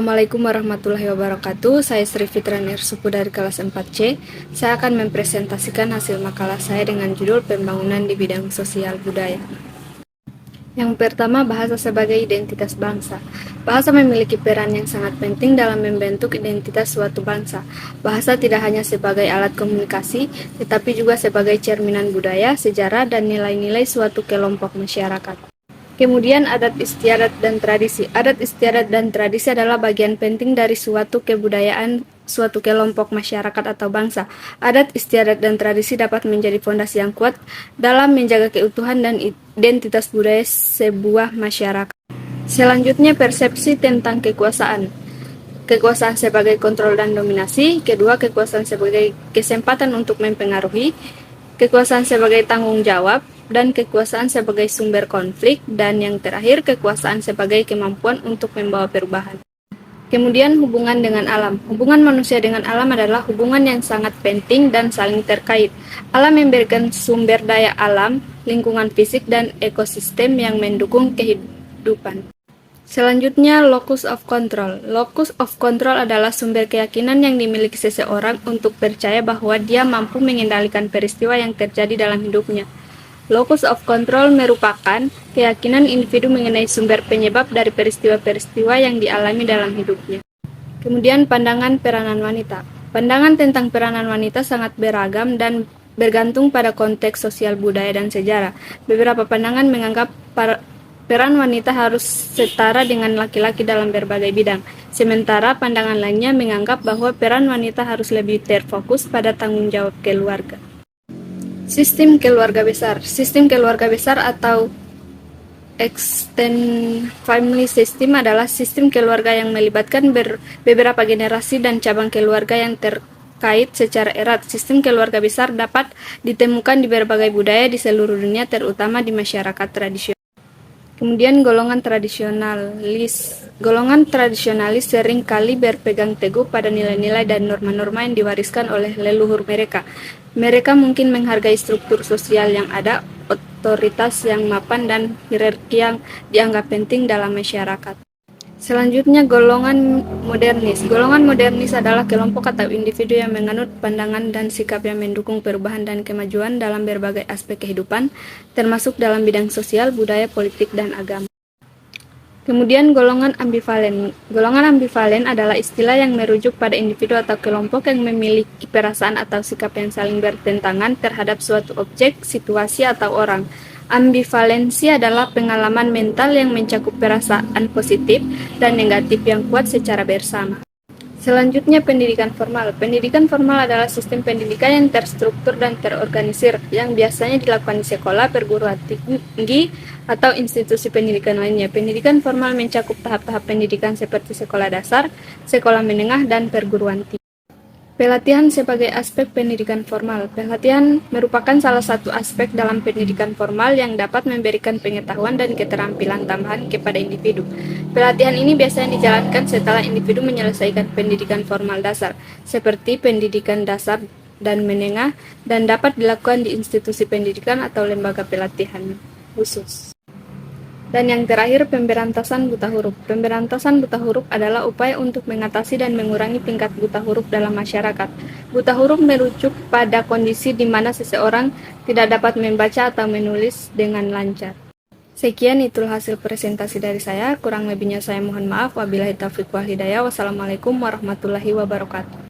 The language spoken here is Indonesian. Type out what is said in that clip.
Assalamualaikum warahmatullahi wabarakatuh. Saya Sri Fitrani Supu dari kelas 4C. Saya akan mempresentasikan hasil makalah saya dengan judul Pembangunan di Bidang Sosial Budaya. Yang pertama, bahasa sebagai identitas bangsa. Bahasa memiliki peran yang sangat penting dalam membentuk identitas suatu bangsa. Bahasa tidak hanya sebagai alat komunikasi, tetapi juga sebagai cerminan budaya, sejarah, dan nilai-nilai suatu kelompok masyarakat. Kemudian adat istiadat dan tradisi. Adat istiadat dan tradisi adalah bagian penting dari suatu kebudayaan suatu kelompok masyarakat atau bangsa. Adat istiadat dan tradisi dapat menjadi fondasi yang kuat dalam menjaga keutuhan dan identitas budaya sebuah masyarakat. Selanjutnya, persepsi tentang kekuasaan. Kekuasaan sebagai kontrol dan dominasi. Kedua, kekuasaan sebagai kesempatan untuk mempengaruhi. Kekuasaan sebagai tanggung jawab, dan kekuasaan sebagai sumber konflik, dan yang terakhir, kekuasaan sebagai kemampuan untuk membawa perubahan. Kemudian, hubungan dengan alam. Hubungan manusia dengan alam adalah hubungan yang sangat penting dan saling terkait. Alam memberikan sumber daya alam, lingkungan fisik, dan ekosistem yang mendukung kehidupan. Selanjutnya, locus of control. Locus of control adalah sumber keyakinan yang dimiliki seseorang untuk percaya bahwa dia mampu mengendalikan peristiwa yang terjadi dalam hidupnya. Locus of control merupakan keyakinan individu mengenai sumber penyebab dari peristiwa-peristiwa yang dialami dalam hidupnya. Kemudian, pandangan peranan wanita. Pandangan tentang peranan wanita sangat beragam dan bergantung pada konteks sosial budaya dan sejarah. Beberapa pandangan menganggap peran wanita harus setara dengan laki-laki dalam berbagai bidang, sementara pandangan lainnya menganggap bahwa peran wanita harus lebih terfokus pada tanggung jawab keluarga. Sistem keluarga besar. Sistem keluarga besar atau extended family system adalah sistem keluarga yang melibatkan beberapa generasi dan cabang keluarga yang terkait secara erat. Sistem keluarga besar dapat ditemukan di berbagai budaya di seluruh dunia, terutama di masyarakat tradisional. Kemudian, golongan tradisionalis. Golongan tradisionalis sering kali berpegang teguh pada nilai-nilai dan norma-norma yang diwariskan oleh leluhur mereka. Mereka mungkin menghargai struktur sosial yang ada, otoritas yang mapan, dan hierarki yang dianggap penting dalam masyarakat. Selanjutnya, golongan modernis. Golongan modernis adalah kelompok atau individu yang menganut pandangan dan sikap yang mendukung perubahan dan kemajuan dalam berbagai aspek kehidupan, termasuk dalam bidang sosial, budaya, politik, dan agama. Kemudian, golongan ambivalen. Golongan ambivalen adalah istilah yang merujuk pada individu atau kelompok yang memiliki perasaan atau sikap yang saling bertentangan terhadap suatu objek, situasi, atau orang. Ambivalensi adalah pengalaman mental yang mencakup perasaan positif dan negatif yang kuat secara bersama. Selanjutnya, pendidikan formal. Pendidikan formal adalah sistem pendidikan yang terstruktur dan terorganisir, yang biasanya dilakukan di sekolah, perguruan tinggi, atau institusi pendidikan lainnya. Pendidikan formal mencakup tahap-tahap pendidikan seperti sekolah dasar, sekolah menengah, dan perguruan tinggi. Pelatihan sebagai aspek pendidikan formal. Pelatihan merupakan salah satu aspek dalam pendidikan formal yang dapat memberikan pengetahuan dan keterampilan tambahan kepada individu. Pelatihan ini biasanya dijalankan setelah individu menyelesaikan pendidikan formal dasar, seperti pendidikan dasar dan menengah, dan dapat dilakukan di institusi pendidikan atau lembaga pelatihan khusus. Dan yang terakhir, pemberantasan buta huruf. Pemberantasan buta huruf adalah upaya untuk mengatasi dan mengurangi tingkat buta huruf dalam masyarakat. Buta huruf merujuk pada kondisi di mana seseorang tidak dapat membaca atau menulis dengan lancar. Sekian itulah hasil presentasi dari saya. Kurang lebihnya saya mohon maaf. Wabillahi taufiq wal hidayah. Wassalamualaikum warahmatullahi wabarakatuh.